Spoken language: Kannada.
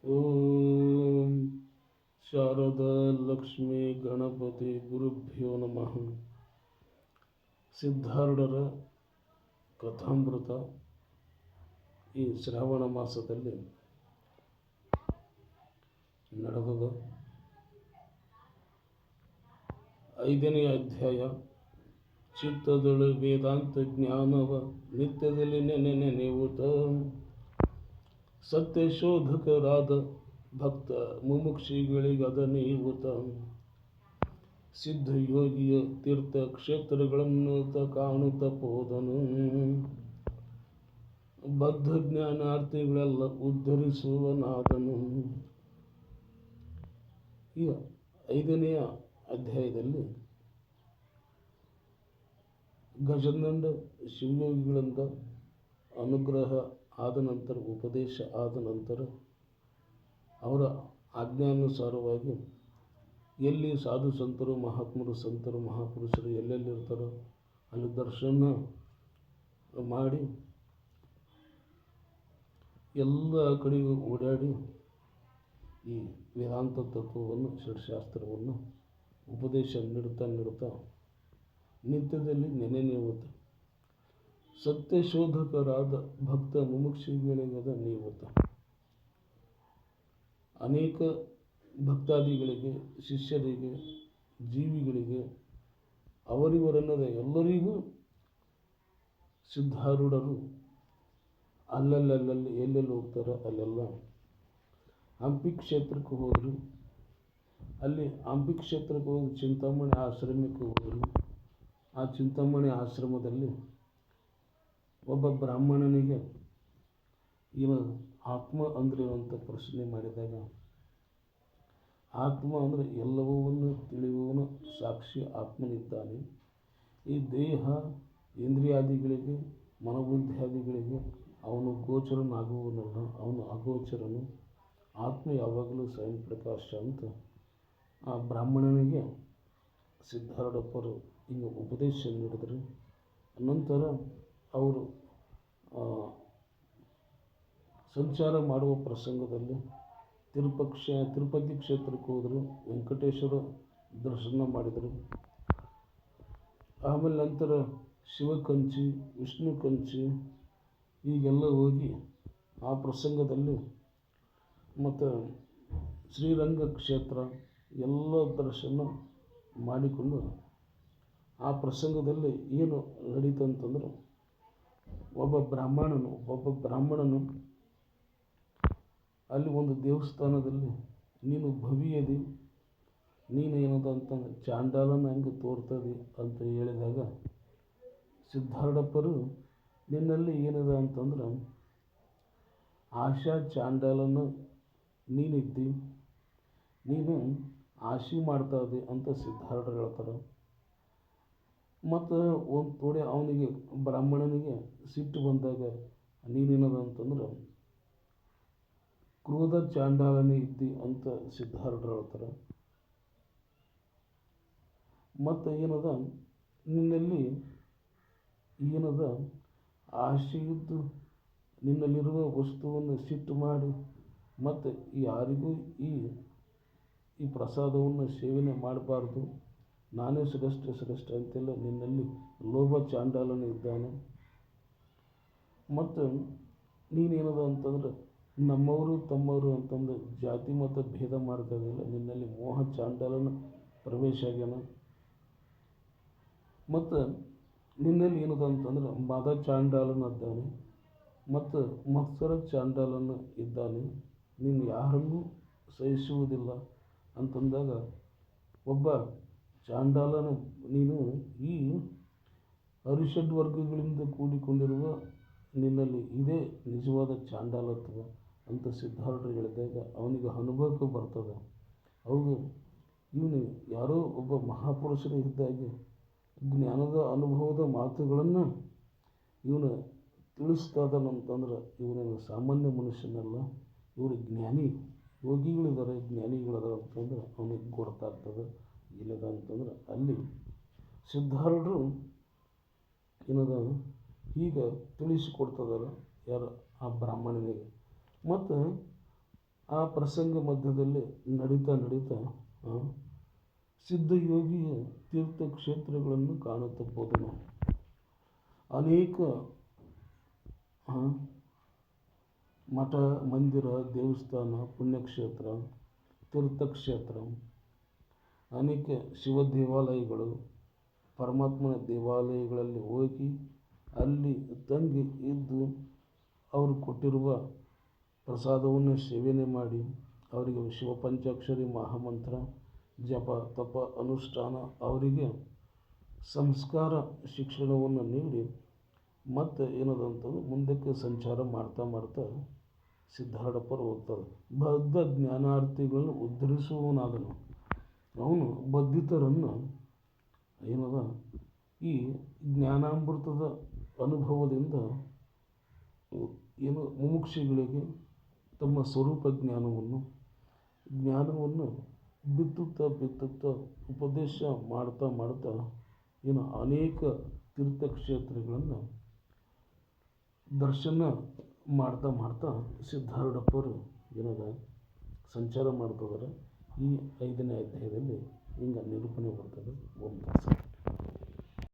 ಓಂ ಶಾರದಾ ಲಕ್ಷ್ಮೀ ಗಣಪತಿ ಗುರುಭ್ಯೋ ನಮಃ. ಸಿದ್ಧಾರೂಢರ ಕಥಾಮೃತ ಈ ಶ್ರಾವಣ ಮಾಸದಲ್ಲಿ ನಡೆದ 5ನೇ ಅಧ್ಯಾಯ. ಚಿತ್ತದೊಳು ವೇದಾಂತ ಜ್ಞಾನವ ನಿತ್ಯದಲ್ಲಿ ನೆನೆಯುತ್ತ ಸತ್ಯಶೋಧಕರಾದ ಭಕ್ತ ಮುಮುಕ್ಷಿಗಳಿಗದ ನೀವುತ ಸಿದ್ಧಯೋಗಿಯ ತೀರ್ಥ ಕ್ಷೇತ್ರಗಳನ್ನು ಕಾಣುತ್ತ ಹೋದನು. ಬದ್ಧ ಜ್ಞಾನಾರ್ಥಿಗಳೆಲ್ಲ ಉದ್ಧರಿಸುವನಾದನು. ಈಗ 5ನೆಯ ಅಧ್ಯಾಯದಲ್ಲಿ ಗಜದಂಡ ಶಿವಯೋಗಿಗಳಿಂದ ಅನುಗ್ರಹ ಆದ ನಂತರ, ಉಪದೇಶ ಆದ ನಂತರ, ಅವರ ಆಜ್ಞಾನುಸಾರವಾಗಿ ಎಲ್ಲಿ ಸಾಧು ಸಂತರು, ಮಹಾತ್ಮರು, ಸಂತರು, ಮಹಾಪುರುಷರು ಎಲ್ಲೆಲ್ಲಿರ್ತಾರೋ ಅಲ್ಲಿ ದರ್ಶನ ಮಾಡಿ ಎಲ್ಲ ಕಡೆಗೂ ಓಡಾಡಿ ಈ ವೇದಾಂತ ತತ್ವವನ್ನು, ಷಡ್ಶಾಸ್ತ್ರವನ್ನು ಉಪದೇಶ ನೀಡುತ್ತಾ ನಿತ್ಯದಲ್ಲಿ ನೆನೆಯುವುದು ಸತ್ಯಶೋಧಕರಾದ ಭಕ್ತ ಮುಮುಕ್ಷಿಗಳಿಗದ ನೀವುತ. ಅನೇಕ ಭಕ್ತಾದಿಗಳಿಗೆ, ಶಿಷ್ಯರಿಗೆ, ಜೀವಿಗಳಿಗೆ, ಅವರಿವರನ್ನದ ಎಲ್ಲರಿಗೂ ಸಿದ್ಧಾರೂಢರು ಅಲ್ಲಲ್ಲಿ ಎಲ್ಲೆಲ್ಲಿ ಹೋಗ್ತಾರೋ ಅಲ್ಲೆಲ್ಲ ಹಂಪಿ ಕ್ಷೇತ್ರಕ್ಕೆ ಹೋದರು. ಅಲ್ಲಿ ಹಂಪಿ ಕ್ಷೇತ್ರಕ್ಕೆ ಹೋಗಿ ಚಿಂತಾಮಣಿ ಆಶ್ರಮಕ್ಕೆ ಹೋದರು. ಆ ಚಿಂತಾಮಣಿ ಆಶ್ರಮದಲ್ಲಿ ಒಬ್ಬ ಬ್ರಾಹ್ಮಣನಿಗೆ ಆತ್ಮ ಅಂದರೆ ಅಂತ ಪ್ರಶ್ನೆ ಮಾಡಿದಾಗ, ಆತ್ಮ ಅಂದರೆ ಎಲ್ಲವನ್ನೂ ತಿಳಿಯುವವನು ಸಾಕ್ಷಿ ಆತ್ಮನಿದ್ದಾನೆ. ಈ ದೇಹ ಇಂದ್ರಿಯಾದಿಗಳಿಗೆ, ಮನೋಬುದ್ಧಿಯಾದಿಗಳಿಗೆ ಅವನು ಗೋಚರನಾಗುವವನಲ್ಲ, ಅವನು ಅಗೋಚರನು. ಆತ್ಮ ಯಾವಾಗಲೂ ಸ್ವಯಂ ಪ್ರಕಾಶ ಅಂತ ಆ ಬ್ರಾಹ್ಮಣನಿಗೆ ಸಿದ್ಧಾರೂಢಪ್ಪರು ಹಿಂಗೆ ಉಪದೇಶ ನೀಡಿದರು. ನಂತರ ಅವರು ಸಂಚಾರ ಮಾಡುವ ಪ್ರಸಂಗದಲ್ಲಿ ತಿರುಪತಿ ಕ್ಷೇತ್ರಕ್ಕೆ ಹೋದರು. ವೆಂಕಟೇಶ್ವರ ದರ್ಶನ ಮಾಡಿದರು. ಆಮೇಲೆ ನಂತರ ಶಿವಕಂಚಿ, ವಿಷ್ಣು ಕಂಚಿ ಹೀಗೆಲ್ಲ ಹೋಗಿ ಆ ಪ್ರಸಂಗದಲ್ಲಿ ಮತ್ತು ಶ್ರೀರಂಗ ಕ್ಷೇತ್ರ ಎಲ್ಲ ದರ್ಶನ ಮಾಡಿಕೊಂಡು ಆ ಪ್ರಸಂಗದಲ್ಲಿ ಏನು ನಡೀತಂತಂದ್ರೆ, ಒಬ್ಬ ಬ್ರಾಹ್ಮಣನು ಅಲ್ಲಿ ಒಂದು ದೇವಸ್ಥಾನದಲ್ಲಿ ನೀನು ಭವಿಯದಿ, ನೀನು ಏನದ ಅಂತಂದ್ರೆ ಚಾಂಡಾಲನ ಹೆಂಗೆ ತೋರ್ತದೆ ಅಂತ ಹೇಳಿದಾಗ, ಸಿದ್ಧಾರೂಢಪ್ಪರು ನಿನ್ನಲ್ಲಿ ಏನಿದೆ ಅಂತಂದ್ರೆ ಆಶಾ ಚಾಂಡಾಲನ ನೀನಿದ್ದಿ, ನೀನು ಆಶೆ ಮಾಡ್ತಾ ಇದ್ದಿ ಅಂತ ಸಿದ್ಧಾರೂಢರು ಹೇಳ್ತಾರೆ. ಮತ್ತು ಒಂದು ತೋಡೆ ಅವನಿಗೆ ಬ್ರಾಹ್ಮಣನಿಗೆ ಸಿಟ್ಟು ಬಂದಾಗ ನೀನೇನದ ಅಂತಂದ್ರೆ ಕ್ರೋಧ ಚಾಂಡಾಲನೇ ಇದ್ದಿ ಅಂತ ಸಿದ್ಧಾರೂಢರು ಹೇಳ್ತಾರೆ. ಮತ್ತು ಏನದ ನಿನ್ನಲ್ಲಿ ಏನದ ಆಶೆ ಇದ್ದು ನಿನ್ನಲ್ಲಿರುವ ವಸ್ತುವನ್ನು ಸಿಟ್ಟು ಮಾಡಿ ಮತ್ತು ಯಾರಿಗೂ ಈ ಪ್ರಸಾದವನ್ನು ಸೇವನೆ ಮಾಡಬಾರ್ದು, ನಾನೇ ಶ್ರೇಷ್ಠ ಅಂತೆಲ್ಲ ನಿನ್ನಲ್ಲಿ ಲೋಭ ಚಾಂಡಾಲನ ಇದ್ದಾನೆ. ಮತ್ತು ನೀನೇನದ ಅಂತಂದ್ರೆ ನಮ್ಮವರು ತಮ್ಮವರು ಅಂತಂದು ಜಾತಿ ಮತ್ತು ಭೇದ ಮಾಡ್ತಾ ಇದ್ದಿಲ್ಲ, ನಿನ್ನಲ್ಲಿ ಮೋಹ ಚಾಂಡಾಲನ ಪ್ರವೇಶ ಆಗ್ಯಾನ. ಮತ್ತು ನಿನ್ನಲ್ಲಿ ಏನದ ಅಂತಂದ್ರೆ ಮದ ಚಾಂಡಾಲನ ಇದ್ದಾನೆ ಮತ್ತು ಮತ್ಸರ ಚಾಂಡಾಲನ ಇದ್ದಾನೆ. ನೀನು ಯಾರನ್ನೂ ಸಹಿಸುವುದಿಲ್ಲ ಅಂತಂದಾಗ, ಒಬ್ಬ ಚಾಂಡಾಲನ ನೀನು ಈ ಅರಿಷಡ್ ವರ್ಗಗಳಿಂದ ಕೂಡಿಕೊಂಡಿರುವ ನಿನ್ನಲ್ಲಿ ಇದೇ ನಿಜವಾದ ಚಾಂಡಾಲತ್ವ ಅಂತ ಸಿದ್ಧಾರೂಢರು ಹೇಳಿದಾಗ ಅವನಿಗೆ ಅನುಭವಕ್ಕೆ ಬರ್ತದೆ. ಹೌದು, ಇವನು ಯಾರೋ ಒಬ್ಬ ಮಹಾಪುರುಷರು ಇದ್ದಾಗೆ ಜ್ಞಾನದ ಅನುಭವದ ಮಾತುಗಳನ್ನು ಇವನು ತಿಳಿಸ್ತಾ ಇದ್ದಾನಂತಂದ್ರೆ ಇವನೇನು ಸಾಮಾನ್ಯ ಮನುಷ್ಯನಲ್ಲ, ಇವರು ಜ್ಞಾನಿ ಯೋಗಿಗಳಿದ್ದಾರೆ, ಜ್ಞಾನಿಗಳಿದ್ದಾರೆ ಅಂತಂದ್ರೆ ಅವನಿಗೆ ಗೊತ್ತಾಗ್ತದೆ ಇಲ್ಲದ ಅಂತಂದ್ರೆ. ಅಲ್ಲಿ ಸಿದ್ಧಾರೂಢರು ಏನದ ಈಗ ತಿಳಿಸಿಕೊಡ್ತದಾರ ಯಾರು ಆ ಬ್ರಾಹ್ಮಣನಿಗೆ. ಮತ್ತು ಆ ಪ್ರಸಂಗ ಮಧ್ಯದಲ್ಲಿ ನಡೀತಾ ನಡೀತಾ ಸಿದ್ಧಯೋಗಿಯ ತೀರ್ಥಕ್ಷೇತ್ರಗಳನ್ನು ಕಾಣುತ್ತಬಹುದು ನಾವು. ಅನೇಕ ಮಠ ಮಂದಿರ ದೇವಸ್ಥಾನ ಪುಣ್ಯಕ್ಷೇತ್ರ ತೀರ್ಥಕ್ಷೇತ್ರ, ಅನೇಕ ಶಿವ ದೇವಾಲಯಗಳು, ಪರಮಾತ್ಮನ ದೇವಾಲಯಗಳಲ್ಲಿ ಹೋಗಿ ಅಲ್ಲಿ ತಂಗಿ ಇದ್ದು ಅವರು ಕೊಟ್ಟಿರುವ ಪ್ರಸಾದವನ್ನು ಸೇವನೆ ಮಾಡಿ ಅವರಿಗೆ ಶಿವ ಪಂಚಾಕ್ಷರಿ ಮಹಾಮಂತ್ರ ಜಪ ತಪ ಅನುಷ್ಠಾನ ಅವರಿಗೆ ಸಂಸ್ಕಾರ ಶಿಕ್ಷಣವನ್ನು ನೀಡಿ ಮತ್ತು ಏನದಂತಂದ್ರೆ ಮುಂದಕ್ಕೆ ಸಂಚಾರ ಮಾಡ್ತಾ ಮಾಡ್ತಾ ಸಿದ್ಧಾರೂಢಪ್ಪರು ಹೋಗ್ತಾರೆ. ಬದ್ಧ ಜ್ಞಾನಾರ್ಥಿಗಳನ್ನು ಉದ್ಧರಿಸುವವನಾದನು. ಅವನು ಬದ್ಧಿತರನ್ನು ಏನದ ಈ ಜ್ಞಾನಾಮೃತದ ಅನುಭವದಿಂದ ಮುಮುಕ್ಷುಗಳಿಗೆ ತಮ್ಮ ಸ್ವರೂಪ ಜ್ಞಾನವನ್ನು ಬಿತ್ತುತ್ತಾ ಉಪದೇಶ ಮಾಡ್ತಾ ಅನೇಕ ತೀರ್ಥಕ್ಷೇತ್ರಗಳನ್ನು ದರ್ಶನ ಮಾಡ್ತಾ ಸಿದ್ಧಾರೂಢಪ್ಪರು ಸಂಚಾರ ಮಾಡ್ತಿದ್ದಾರೆ. ಈ 5ನೇ ಅಧ್ಯಾಯದಲ್ಲಿ ಹಿಂಗೆ ನಿರೂಪಣೆ ಬರ್ತದೆ. ಓಂ